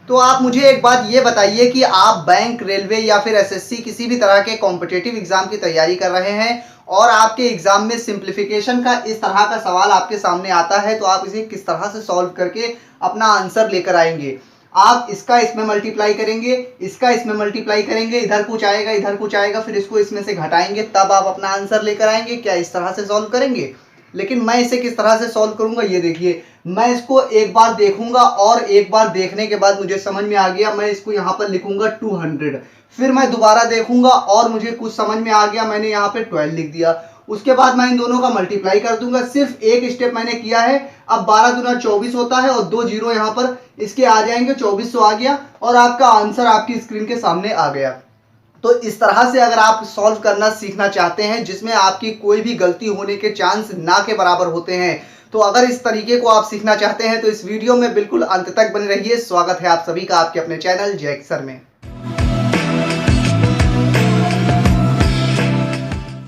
तो आप मुझे एक बात ये बताइए कि आप बैंक, रेलवे या फिर एसएससी किसी भी तरह के कॉम्पिटिटिव एग्जाम की तैयारी कर रहे हैं और आपके एग्जाम में सिंप्लीफिकेशन का इस तरह का सवाल आपके सामने आता है, तो आप इसे किस तरह से सॉल्व करके अपना आंसर लेकर आएंगे। आप इसका इसमें मल्टीप्लाई करेंगे, इसका इसमें मल्टीप्लाई करेंगे, इधर कुछ आएगा इधर कुछ आएगा, फिर इसको इसमें से घटाएंगे, तब आप अपना आंसर लेकर आएंगे। क्या इस तरह से सॉल्व करेंगे? लेकिन मैं इसे किस तरह से सॉल्व करूंगा ये देखिए। मैं इसको एक बार देखूंगा और एक बार देखने के बाद मुझे समझ में आ गया, मैं इसको यहाँ पर लिखूंगा 200। फिर मैं दोबारा देखूंगा और मुझे कुछ समझ में आ गया, मैंने यहाँ पे 12 लिख दिया। उसके बाद मैं इन दोनों का मल्टीप्लाई कर दूंगा। सिर्फ एक स्टेप मैंने किया है। अब 12 दूना 24 होता है और 2 जीरो यहाँ पर इसके आ जाएंगे, 2400 आ गया और आपका आंसर आपकी स्क्रीन के सामने आ गया। तो इस तरह से अगर आप सॉल्व करना सीखना चाहते हैं जिसमें आपकी कोई भी गलती होने के चांस ना के बराबर होते हैं, तो अगर इस तरीके को आप सीखना चाहते हैं तो इस वीडियो में बिल्कुल अंत तक बने रहिए। स्वागत है आप सभी का आपके अपने चैनल जैक सर में।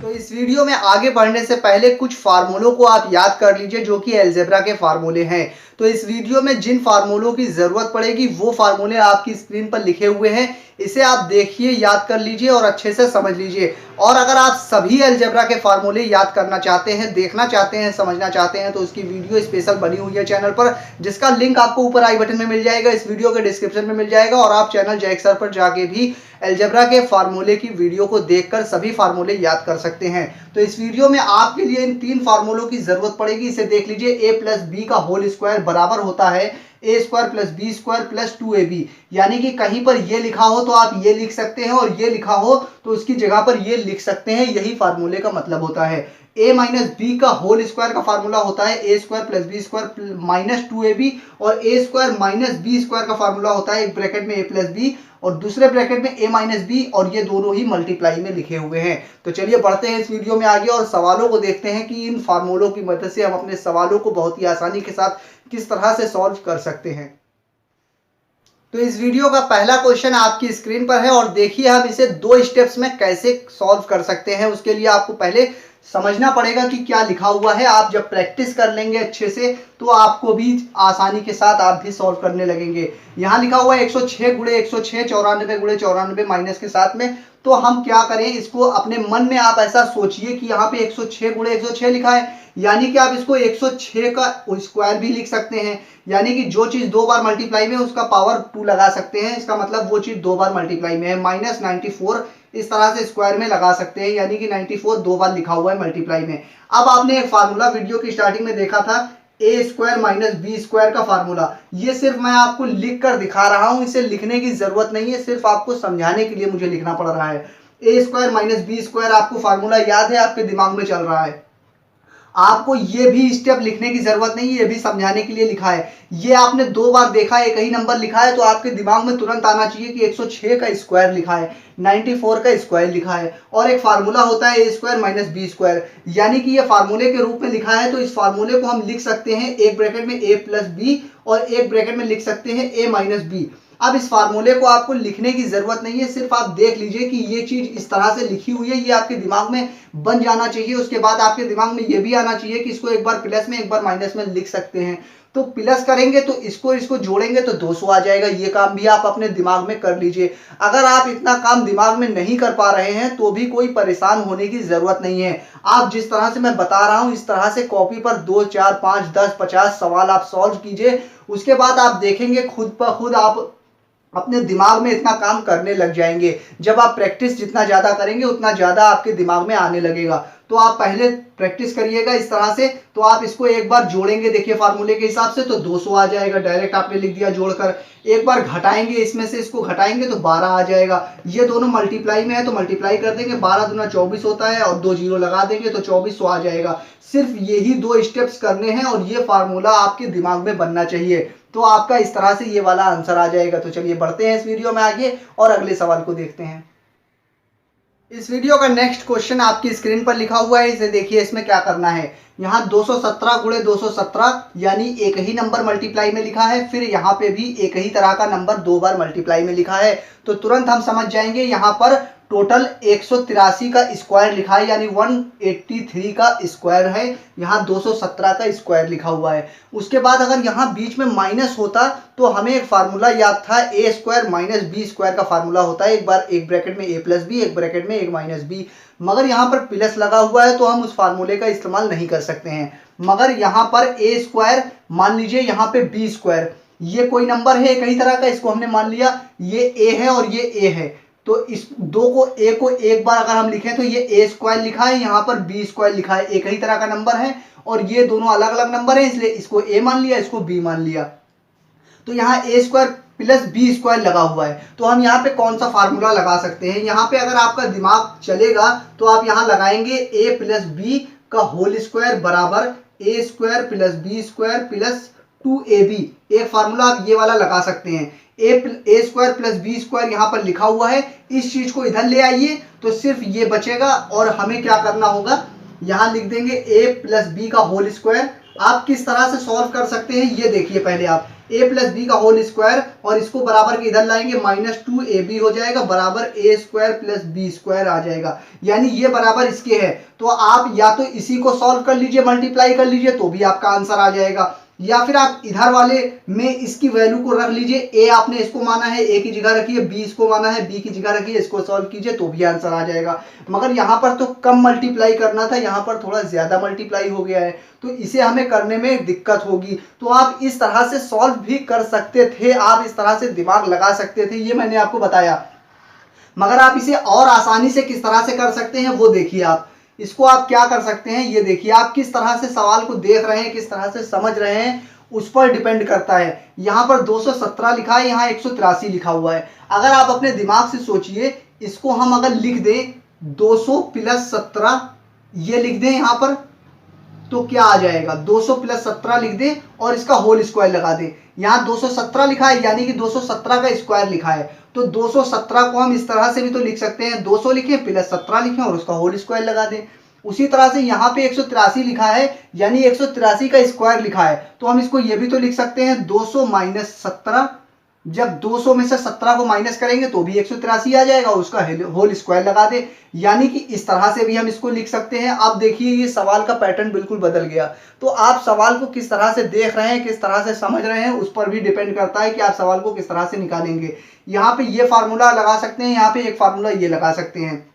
तो इस वीडियो में आगे बढ़ने से पहले कुछ फार्मूलों को आप याद कर लीजिए जो कि अलजेब्रा के फार्मूले हैं। तो इस वीडियो में जिन फार्मूलों की जरूरत पड़ेगी वो फार्मूले आपकी स्क्रीन पर लिखे हुए हैं, इसे आप देखिए, याद कर लीजिए और अच्छे से समझ लीजिए। और अगर आप सभी अलजेब्रा के फार्मूले याद करना चाहते हैं, देखना चाहते हैं, समझना चाहते हैं, तो उसकी वीडियो स्पेशल बनी हुई है चैनल पर, जिसका लिंक आपको ऊपर आई बटन में मिल जाएगा, इस वीडियो के डिस्क्रिप्शन में मिल जाएगा। और आप चैनल जैक सर पर जाके भी अलजेब्रा के फार्मूले की वीडियो को देखकर सभी फार्मूले याद कर सकते हैं। तो इस वीडियो में आपके लिए इन 3 फार्मूलों की जरूरत पड़ेगी। इसे देख लीजिए, a प्लस बी का होल स्क्वायर बराबर होता है a square plus b square plus 2ab। यानी कि कहीं पर ये लिखा हो तो आप ये लिख सकते हैं और ये लिखा हो तो उसकी जगह पर ये लिख सकते हैं। यही फार्मूले का मतलब होता है। a माइनस बी का होल स्क्वायर का फार्मूला होता है a square plus b square minus 2ab, और a square minus b square का फार्मूला होता है एक ब्रैकेट में a प्लस बी और दूसरे ब्रैकेट में a माइनस बी, और ये दोनों ही मल्टीप्लाई में लिखे हुए हैं। तो चलिए बढ़ते हैं इस वीडियो में आगे और सवालों को देखते हैं कि इन फार्मूलों की मदद से हम अपने सवालों को बहुत ही आसानी के साथ किस तरह से सॉल्व कर सकते हैं। तो इस वीडियो का पहला क्वेश्चन आपकी स्क्रीन पर है और देखिए हम इसे 2 स्टेप्स में कैसे सॉल्व कर सकते हैं। उसके लिए आपको पहले समझना पड़ेगा कि क्या लिखा हुआ है। आप जब प्रैक्टिस कर लेंगे अच्छे से तो आपको भी आसानी के साथ आप भी सॉल्व करने लगेंगे। यहाँ लिखा हुआ है 106 गुणे 106, 94 गुणे 94 माइनस के साथ में। तो हम क्या करें, इसको अपने मन में आप ऐसा सोचिए कि यहाँ पे 106 गुणे 106 लिखा है, यानी कि आप इसको 106 का स्क्वायर भी लिख सकते हैं। यानी कि जो चीज 2 बार मल्टीप्लाई में उसका पावर 2 लगा सकते हैं, इसका मतलब वो चीज 2 बार मल्टीप्लाई में है। माइनस 94 इस तरह से स्क्वायर में लगा सकते हैं, यानी कि 94 2 बार लिखा हुआ है मल्टीप्लाई में। अब आपने एक फार्मूला वीडियो की स्टार्टिंग में देखा था, ए स्क्वायर माइनस बी स्क्वायर का फार्मूला। ये सिर्फ मैं आपको लिख कर दिखा रहा हूं, इसे लिखने की जरूरत नहीं है, सिर्फ आपको समझाने के लिए मुझे लिखना पड़ रहा है। A square minus b square आपको फार्मूला याद है, आपके दिमाग में चल रहा है। आपको ये भी स्टेप लिखने की जरूरत नहीं है, ये भी समझाने के लिए लिखा है। ये आपने 2 बार देखा है, एक ही नंबर लिखा है, तो आपके दिमाग में तुरंत आना चाहिए कि 106 का स्क्वायर लिखा है, 94 का स्क्वायर लिखा है, और एक फार्मूला होता है a square minus b square. यानी कि ये फार्मूले के रूप में लिखा है, तो इस फार्मूले को हम लिख सकते हैं एक ब्रैकेट में ए प्लस बी और एक ब्रैकेट में लिख सकते हैं ए माइनस बी। अब इस फार्मूले को आपको लिखने की जरूरत नहीं है, सिर्फ आप देख लीजिए कि ये चीज इस तरह से लिखी हुई है, ये आपके दिमाग में बन जाना चाहिए। उसके बाद आपके दिमाग में ये भी आना चाहिए कि इसको एक बार प्लस में एक बार माइनस में लिख सकते हैं। तो प्लस करेंगे तो इसको जोड़ेंगे तो 200 आ जाएगा। ये काम भी आप अपने दिमाग में कर लीजिए। अगर आप इतना काम दिमाग में नहीं कर पा रहे हैं तो भी कोई परेशान होने की जरूरत नहीं है। आप जिस तरह से मैं बता रहा हूं इस तरह से कॉपी पर 2, 4, 5, 10, 50 सवाल आप सॉल्व कीजिए। उसके बाद आप देखेंगे खुद ब खुद आप अपने दिमाग में इतना काम करने लग जाएंगे। जब आप प्रैक्टिस जितना ज्यादा करेंगे उतना ज्यादा आपके दिमाग में आने लगेगा। तो आप पहले प्रैक्टिस करिएगा इस तरह से। तो आप इसको एक बार जोड़ेंगे, देखिए फार्मूले के हिसाब से, तो 200 आ जाएगा, डायरेक्ट आपने लिख दिया जोड़कर। एक बार घटाएंगे, इसमें से इसको घटाएंगे तो 12 आ जाएगा। ये दोनों मल्टीप्लाई में है तो मल्टीप्लाई कर देंगे, 12 दूना 24 होता है और 2 जीरो लगा देंगे तो 2400 आ जाएगा। सिर्फ यही 2 स्टेप्स करने हैं और ये फार्मूला आपके दिमाग में बनना चाहिए, तो आपका इस तरह से ये वाला आंसर आ जाएगा। तो चलिए बढ़ते हैं इस वीडियो में आगे और अगले सवाल को देखते हैं। इस वीडियो का नेक्स्ट क्वेश्चन आपकी स्क्रीन पर लिखा हुआ है, इसे देखिए। इसमें क्या करना है, यहाँ 217 गुणे 217 यानी एक ही नंबर मल्टीप्लाई में लिखा है, फिर यहाँ पे भी एक ही तरह का नंबर 2 बार मल्टीप्लाई में लिखा है। तो तुरंत हम समझ जाएंगे यहाँ पर टोटल 183 का स्क्वायर लिखा है, यानी 183 का स्क्वायर है, यहाँ 217 का स्क्वायर लिखा हुआ है। उसके बाद अगर यहाँ बीच में माइनस होता तो हमें एक फार्मूला याद था, ए स्क्वायर माइनस बी स्क्वायर का फार्मूला होता है, एक बार एक ब्रैकेट में ए प्लस बी, एक ब्रैकेट में एक माइनस बी। मगर यहाँ पर प्लस लगा हुआ है तो हम उस फार्मूले का इस्तेमाल नहीं कर सकते हैं। मगर यहाँ पर ए स्क्वायर, मान लीजिए यहाँ पे बी स्क्वायर, ये कोई नंबर है कई तरह का, इसको हमने मान लिया ये ए है और ये ए है, तो इस दो को ए को एक बार अगर हम लिखें तो ये ए स्क्वायर लिखा है, यहाँ पर बी स्क्वायर लिखा है, एक ही तरह का नंबर है और ये दोनों अलग अलग नंबर है, इसलिए इसको ए मान लिया, इसको बी मान लिया। तो यहाँ ए स्क्वायर प्लस बी स्क्वायर लगा हुआ है, तो हम यहाँ पे कौन सा फार्मूला लगा सकते हैं? यहाँ पे अगर आपका दिमाग चलेगा तो आप यहाँ लगाएंगे ए प्लस बी का होल स्क्वायर बराबर a square plus b square plus 2ab। एक फार्मूला आप ये वाला लगा सकते हैं, a square plus b square यहाँ पर लिखा हुआ है, इस चीज को इधर ले आइए तो सिर्फ ये बचेगा और हमें क्या करना होगा, यहाँ लिख देंगे ए प्लस बी का होल स्क्वायर। आप किस तरह से सॉल्व कर सकते हैं ये देखिए, पहले आप ए प्लस बी का होल स्क्वायर और इसको बराबर के इधर लाएंगे, माइनस 2ab हो जाएगा बराबर a square plus b square आ जाएगा, यानी ये बराबर इसके है। तो आप या तो इसी को सॉल्व कर लीजिए, मल्टीप्लाई कर लीजिए तो भी आपका आंसर आ जाएगा, या फिर आप इधर वाले में इसकी वैल्यू को रख लीजिए, ए आपने इसको माना है ए की जगह रखिए, बी इसको माना है बी की जगह रखिए, इसको सॉल्व कीजिए तो भी आंसर आ जाएगा। मगर यहाँ पर तो कम मल्टीप्लाई करना था, यहाँ पर थोड़ा ज्यादा मल्टीप्लाई हो गया है, तो इसे हमें करने में दिक्कत होगी। तो आप इस तरह से सॉल्व भी कर सकते थे, आप इस तरह से दिमाग लगा सकते थे, ये मैंने आपको बताया। मगर आप इसे और आसानी से किस तरह से कर सकते हैं वो देखिए। आप इसको आप क्या कर सकते हैं ये देखिए, आप किस तरह से सवाल को देख रहे हैं, किस तरह से समझ रहे हैं उस पर डिपेंड करता है। यहाँ पर 217 लिखा है, यहाँ 183 लिखा हुआ है। अगर आप अपने दिमाग से सोचिए, इसको हम अगर लिख दें 200 प्लस 17 ये लिख दें यहाँ पर, तो क्या आ जाएगा, 200 प्लस 17 लिख दें और इसका होल स्क्वायर लगा दें। यहाँ 217 लिखा है यानी कि 217 का स्क्वायर लिखा है, तो 217 को हम इस तरह से भी तो लिख सकते हैं, 200 लिखें प्लस 17 लिखें और उसका होल स्क्वायर लगा दें। उसी तरह से यहाँ पे 183 लिखा है यानी 183 का स्क्वायर लिखा है, तो हम इसको ये भी तो लिख सकते हैं 200 माइनस 17, जब 200 में से 17 को माइनस करेंगे तो भी 183 आ जाएगा और उसका होल स्क्वायर लगा दे, यानी कि इस तरह से भी हम इसको लिख सकते हैं। अब देखिए ये सवाल का पैटर्न बिल्कुल बदल गया। तो आप सवाल को किस तरह से देख रहे हैं, किस तरह से समझ रहे हैं, उस पर भी डिपेंड करता है कि आप सवाल को किस तरह से निकालेंगे। यहाँ पे ये फार्मूला लगा सकते हैं, यहाँ पे एक फार्मूला ये लगा सकते हैं।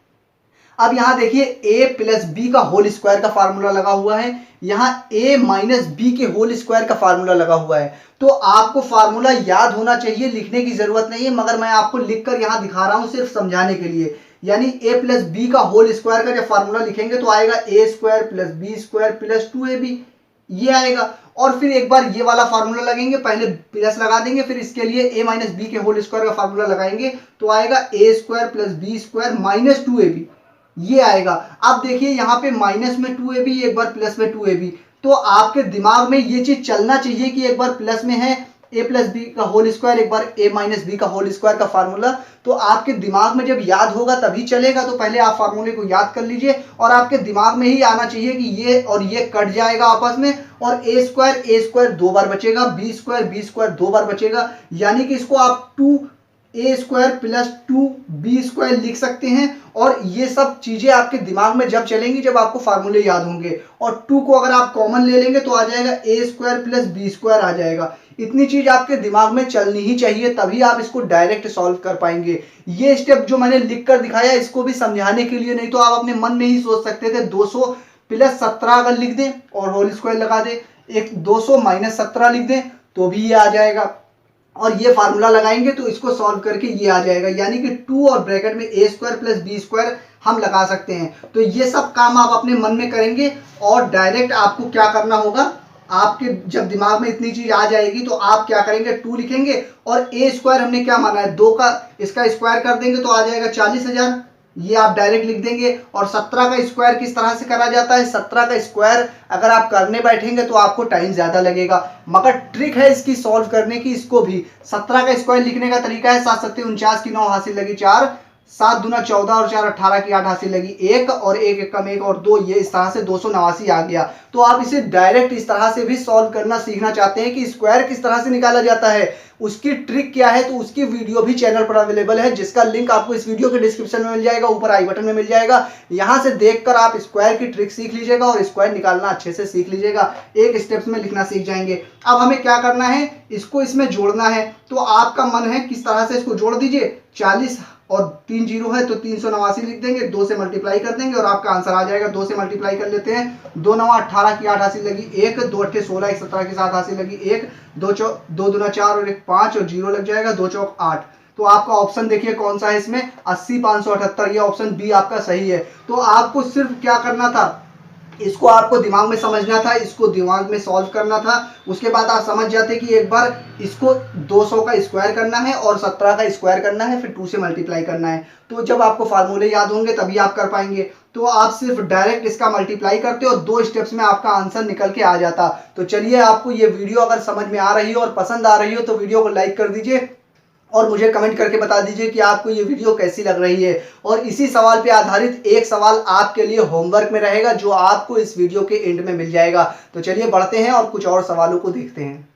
अब यहाँ देखिए a प्लस बी का होल स्क्वायर का फार्मूला लगा हुआ है, यहाँ a माइनस बी के होल स्क्वायर का फार्मूला लगा हुआ है। तो आपको फार्मूला याद होना चाहिए, लिखने की जरूरत नहीं है, मगर मैं आपको लिखकर यहाँ दिखा रहा हूँ सिर्फ समझाने के लिए। यानी a प्लस बी का होल स्क्वायर का जब फार्मूला लिखेंगे तो आएगा a square plus b square plus 2ab, ये आएगा। और फिर एक बार ये वाला फार्मूला लगेंगे, पहले प्लस लगा देंगे, फिर इसके लिए a माइनस बी के होल स्क्वायर का फार्मूला लगाएंगे तो आएगा a square plus b square minus 2ab, ये आएगा। अब देखिए यहाँ पे माइनस में 2ab, एक बार प्लस में 2ab, तो आपके दिमाग में ये चीज चलना चाहिए कि एक बार प्लस में है a प्लस बी का होल स्क्वायर, एक बार a माइनस बी का होल स्क्वायर का फार्मूला, तो आपके दिमाग में जब याद होगा तभी चलेगा। तो पहले आप फार्मूले को याद कर लीजिए और आपके दिमाग में ही आना चाहिए कि ये और ये कट जाएगा आपस में, और ए स्क्वायर 2 बार बचेगा, बी स्क्वायर 2 बार बचेगा, यानी कि इसको आप 2a square plus 2b square लिख सकते हैं। और ये सब चीजें आपके दिमाग में जब चलेंगी जब आपको फार्मूले याद होंगे, और 2 को अगर आप कॉमन ले लेंगे तो आ जाएगा a square plus b square आ जाएगा। इतनी चीज आपके दिमाग में चलनी ही चाहिए, तभी आप इसको डायरेक्ट सॉल्व कर पाएंगे। ये स्टेप जो मैंने लिख कर दिखाया इसको भी समझाने के लिए, नहीं तो आप अपने मन में ही सोच सकते थे 200 प्लस 17 अगर लिख दें और होल स्क्वायर लगा दें, एक 200 माइनस 17 लिख दें तो भी ये आ जाएगा, और ये फार्मूला लगाएंगे तो इसको सॉल्व करके ये आ जाएगा, यानी कि 2 और ब्रैकेट में ए स्क्वायर प्लस बी स्क्वायर हम लगा सकते हैं। तो ये सब काम आप अपने मन में करेंगे और डायरेक्ट आपको क्या करना होगा, आपके जब दिमाग में इतनी चीज आ जाएगी तो आप क्या करेंगे, 2 लिखेंगे और ए स्क्वायर हमने क्या माना है 2 का, इसका स्क्वायर कर देंगे तो आ जाएगा 40,000, ये आप डायरेक्ट लिख देंगे। और 17 का स्क्वायर किस तरह से करा जाता है, 17 का स्क्वायर अगर आप करने बैठेंगे तो आपको टाइम ज्यादा लगेगा, मगर ट्रिक है इसकी सॉल्व करने की। इसको भी 17 का स्क्वायर लिखने का तरीका है 7 7 49 की 9 हासिल लगी 4, 7 दूना 14 और 4 18 की 8 हासिल लगी 1 और 1 एक कम 1 और 2, ये इस तरह से 289 आ गया। तो आप इसे डायरेक्ट इस तरह से भी सॉल्व करना सीखना चाहते हैं कि स्क्वायर किस तरह से निकाला जाता है, उसकी ट्रिक क्या है, तो उसकी वीडियो भी चैनल पर अवेलेबल है, जिसका लिंक आपको इस वीडियो के डिस्क्रिप्शन में मिल जाएगा, ऊपर आई बटन में मिल जाएगा। यहां से देखकर आप स्क्वायर की ट्रिक सीख लीजिएगा और स्क्वायर निकालना अच्छे से सीख लीजिएगा, एक स्टेप्स में लिखना सीख जाएंगे। अब हमें क्या करना है, इसको इसमें जोड़ना है। तो आपका मन है किस तरह से इसको जोड़ दीजिए, 40 और 3 जीरो है तो 389 लिख देंगे, 2 से मल्टीप्लाई कर देंगे और आपका आंसर आ जाएगा। 2 से मल्टीप्लाई कर लेते हैं, 2 9 18 की 8 हासिल लगी 1, 2 8 16 1 17 की 7 हासिल लगी 1, 2 दूना 4 और 1 5 और 0 लग जाएगा, 2 चौक 8। तो आपका ऑप्शन देखिए कौन सा है इसमें, 80 578, ये ऑप्शन बी आपका सही है। तो आपको सिर्फ क्या करना था, इसको आपको दिमाग में समझना था, इसको दिमाग में सॉल्व करना था। उसके बाद आप समझ जाते कि एक बार इसको 200 का स्क्वायर करना है और 17 का स्क्वायर करना है, फिर 2 से मल्टीप्लाई करना है। तो जब आपको फार्मूले याद होंगे तभी आप कर पाएंगे। तो आप सिर्फ डायरेक्ट इसका मल्टीप्लाई करते और 2 स्टेप्स में आपका आंसर निकल के आ जाता। तो चलिए, आपको ये वीडियो अगर समझ में आ रही हो और पसंद आ रही हो तो वीडियो को लाइक कर दीजिए और मुझे कमेंट करके बता दीजिए कि आपको ये वीडियो कैसी लग रही है। और इसी सवाल पे आधारित एक सवाल आपके लिए होमवर्क में रहेगा, जो आपको इस वीडियो के एंड में मिल जाएगा। तो चलिए बढ़ते हैं और कुछ और सवालों को देखते हैं।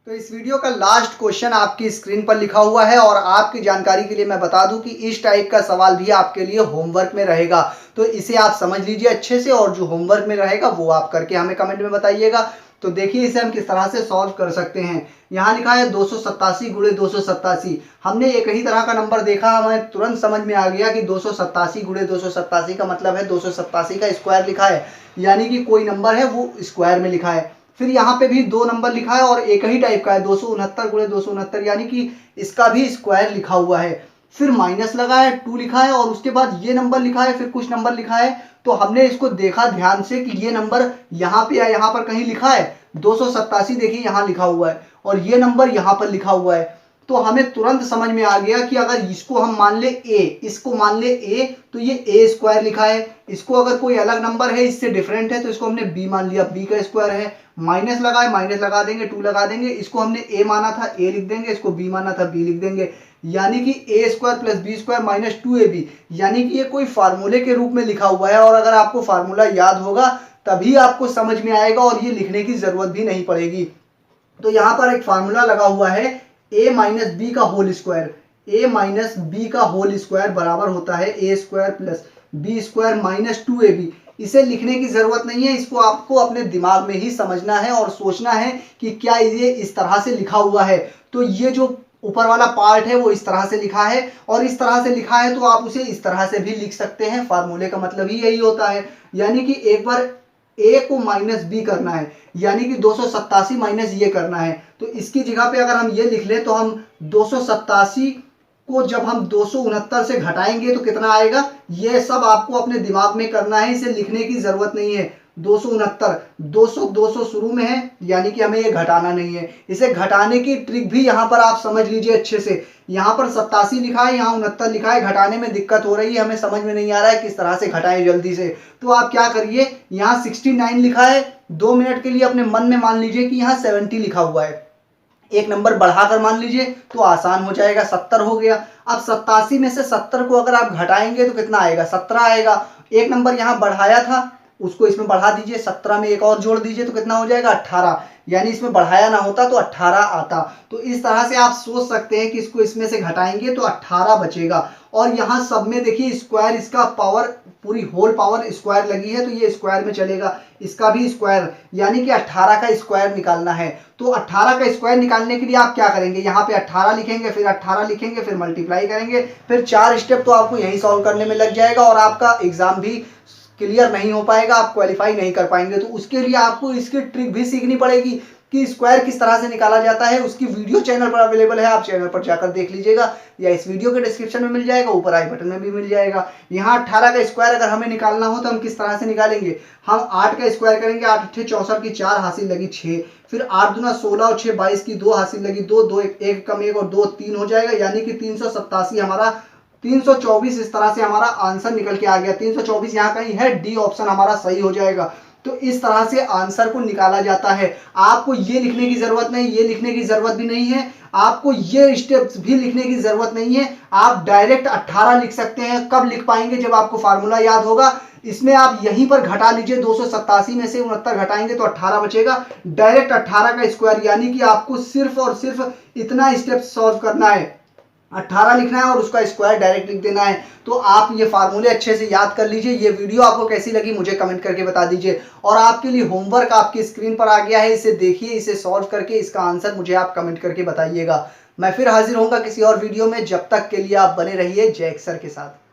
तो इस वीडियो का लास्ट क्वेश्चन आपकी स्क्रीन पर लिखा हुआ है और आपकी जानकारी के लिए मैं बता दूं कि इस टाइप का सवाल भी आपके लिए होमवर्क में रहेगा। तो इसे आप समझ लीजिए अच्छे से और जो होमवर्क में रहेगा वो आप करके हमें कमेंट में बताइएगा। तो देखिए इसे हम किस तरह से सॉल्व कर सकते हैं। यहाँ लिखा है 287 गुणे 287। हमने एक ही तरह का नंबर देखा, हमें तुरंत समझ में आ गया कि 287 गुणे 287 का मतलब है 287 का स्क्वायर लिखा है, यानी कि कोई नंबर है वो स्क्वायर में लिखा है। फिर यहाँ पे भी 2 नंबर लिखा है और एक ही टाइप का है, 269 गुणे 269, यानी कि इसका भी स्क्वायर लिखा हुआ है। फिर माइनस लगा है, 2 लिखा है और उसके बाद ये नंबर लिखा है, फिर कुछ नंबर लिखा है। तो हमने इसको देखा ध्यान से कि ये नंबर यहाँ पे या यहाँ पर कहीं लिखा है, 287 देखिए यहाँ लिखा हुआ है और ये नंबर यहाँ पर लिखा हुआ है। तो हमें तुरंत समझ में आ गया कि अगर इसको हम मान ले a, इसको मान ले a, तो ये a स्क्वायर लिखा है। इसको अगर कोई अलग नंबर है, इससे डिफरेंट है, तो इसको हमने b मान लिया, b का स्क्वायर है। माइनस लगाए, माइनस लगा देंगे, 2 लगा देंगे। इसको हमने a माना था, a लिख देंगे, इसको b माना था, b लिख देंगे। यानी कि a square plus b square minus 2ab, यानी कि ये कोई फार्मूले के रूप में लिखा हुआ है। और अगर आपको फार्मूला याद होगा तभी आपको समझ में आएगा और ये लिखने की जरूरत भी नहीं पड़ेगी। तो यहाँ पर एक फार्मूला लगा हुआ है, a माइनस बी का whole square, a minus b का होल स्क्वायर बराबर होता है a square plus b square minus 2ab। इसे लिखने की जरूरत नहीं है, इसको आपको अपने दिमाग में ही समझना है और सोचना है कि क्या ये इस तरह से लिखा हुआ है। तो ये जो ऊपर वाला पार्ट है वो इस तरह से लिखा है और इस तरह से लिखा है, तो आप उसे इस तरह से भी लिख सकते हैं। फार्मूले का मतलब ही यही होता है, यानी कि एक बार a को माइनस बी करना है, यानी कि 287 माइनस ये करना है। तो इसकी जगह पे अगर हम ये लिख लें तो हम 287 को जब हम 269 से घटाएंगे तो कितना आएगा, ये सब आपको अपने दिमाग में करना है, इसे लिखने की जरूरत नहीं है। 269, 200 शुरू में है, यानी कि हमें ये घटाना नहीं है। इसे घटाने की ट्रिक भी यहाँ पर आप समझ लीजिए अच्छे से। यहाँ पर 87 लिखा है, यहाँ 69 लिखा है, घटाने में दिक्कत हो रही है, हमें समझ में नहीं आ रहा है किस तरह से घटाएं जल्दी से। तो आप क्या करिए, यहाँ 69 लिखा है, 2 मिनट के लिए अपने मन में मान लीजिए कि यहाँ 70 लिखा हुआ है, एक नंबर बढ़ाकर मान लीजिए तो आसान हो जाएगा, 70 हो गया। अब 87 में से 70 को अगर आप घटाएंगे तो कितना आएगा, 17 आएगा। एक नंबर यहाँ बढ़ाया था, उसको इसमें बढ़ा दीजिए, 17 में एक और जोड़ दीजिए तो कितना हो जाएगा, 18। यानी इसमें बढ़ाया ना होता तो 18 आता। तो इस तरह से आप सोच सकते हैं कि इसको इसमें से घटाएंगे तो 18 बचेगा। और यहाँ सब में देखिए स्क्वायर, इसका पावर पूरी होल पावर स्क्वायर लगी है, तो ये स्क्वायर में चलेगा, इसका भी स्क्वायर, यानी कि 18 का स्क्वायर निकालना है। तो 18 का स्क्वायर निकालने के लिए आप क्या करेंगे, यहाँ पे 18 लिखेंगे, फिर 18 लिखेंगे, फिर मल्टीप्लाई करेंगे, फिर 4 स्टेप तो आपको यही सॉल्व करने में लग जाएगा और आपका एग्जाम भी क्लियर नहीं हो पाएगा, आप क्वालिफाई नहीं कर पाएंगे। तो उसके लिए आपको इसकी ट्रिक भी सीखनी पड़ेगी कि स्क्वायर किस तरह से निकाला जाता है। उसकी वीडियो चैनल पर अवेलेबल है, आप चैनल पर जाकर देख लीजिएगा या इस वीडियो के डिस्क्रिप्शन में मिल जाएगा, ऊपर आई बटन में भी मिल जाएगा। यहाँ 18 का स्क्वायर अगर हमें निकालना हो तो हम किस तरह से निकालेंगे, हम 8 का स्क्वायर करेंगे, 8 8 64 की 4 हासिल लगी 6, फिर 8 दूना 16 और 6 22 की 2 हासिल लगी 2, 2 1 कम 1 और 2 3 हो जाएगा, यानी कि 387 हमारा 324। इस तरह से हमारा आंसर निकल के आ गया। 324 यहाँ कहीं है, डी ऑप्शन हमारा सही हो जाएगा। तो इस तरह से आंसर को निकाला जाता है। आपको ये लिखने की जरूरत नहीं, ये लिखने की जरूरत भी नहीं है, आपको ये स्टेप्स भी लिखने की जरूरत नहीं है। आप डायरेक्ट 18 लिख सकते हैं। कब लिख पाएंगे? जब आपको फार्मूला याद होगा। इसमें आप यहीं पर घटा लीजिए, 287 में से 69 घटाएंगे तो 18 बचेगा। डायरेक्ट 18 का स्क्वायर, यानी कि आपको सिर्फ और सिर्फ इतना स्टेप सॉल्व करना है, 18 लिखना है और उसका स्क्वायर डायरेक्ट लिख देना है। तो आप ये फार्मूले अच्छे से याद कर लीजिए। ये वीडियो आपको कैसी लगी मुझे कमेंट करके बता दीजिए। और आपके लिए होमवर्क आपकी स्क्रीन पर आ गया है, इसे देखिए, इसे सॉल्व करके इसका आंसर मुझे आप कमेंट करके बताइएगा। मैं फिर हाजिर होऊंगा किसी और वीडियो में। जब तक के लिए आप बने रहिए जय सर के साथ।